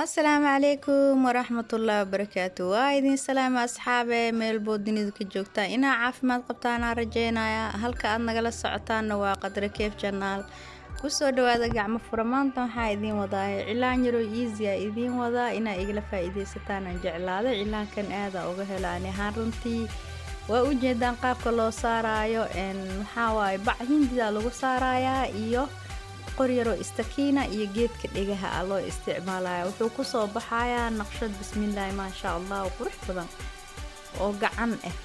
السلام عليكم ورحمة الله وبركاته. وايدين سلام أصحابي ميل بودين كجوكتا إنا عافماد قبطانا رجينا هلكا أدنا قلا السعطان وقدر كيف جنال كسو دوادا قعم فرمان تنحا إذين وضاي علان يرو إيزيا إذين وضا إنا إقلا فايدي ستانا جعلادا علان كان آدا أغهلاني هارنتي وأجدان قابك لو سارايو إن محاواي بعين ديدا لغو سارايا إيو qoryaro istakiina iyo geedka dhigaha loo isticmaalayo wuxuu ku soo baxayaa naqshad bismillaah ma sha Allah qurux badan oo gacan ah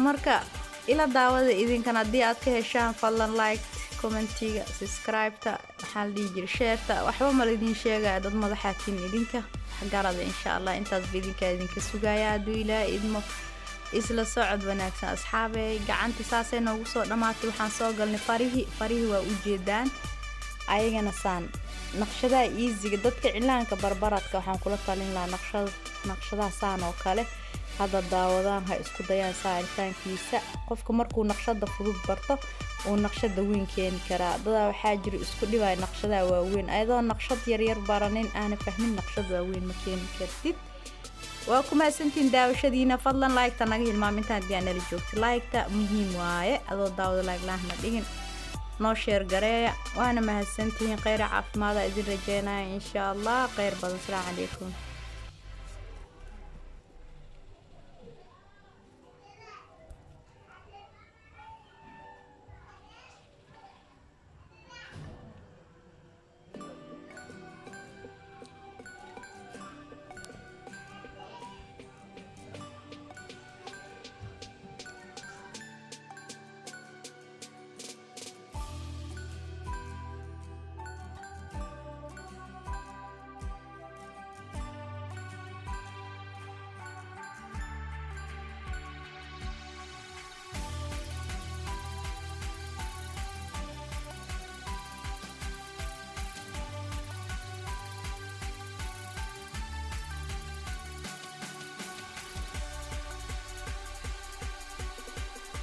marka ila daawada idinkana hadii aad ka heshaan fadlan like commentiga subscribe-ta hal dhigir share-ta waxba ma idin sheegay dad madaxaatiin idinka garada insha Allah intaas idinka sugaya aduu ilaa idmo isla socod wanaagsan asxaabay gacanta saasay noogu soo dhamaatay waxaan soo galnay farihi waa u jeedaan ayagana saan naqshada easy dadka cilaanka barbaradka waxaan kula talin lahaa naqshada saan oo kale hada daawadaan ha isku dayaan saaritaankiisa qofka markuu naqshada fudud barto oo naqshada weyn keeni kara dada waxa jira isku dhibay naqshada waaweyn ayadoo naqshad yar baranin aan fahmin naqshada waaweyn ma keeni kartid وكما سنتين داوشدينا فضلا لايك تناقي المامنتان ديانا اللي جوكت لايك تا مهم وايه اذو داود لايك لاهنا ديگن نو شير قرية وانا مهسنتين غير عاف ماذا اذن رجينا ان شاء الله غير بدن. السلام عليكم.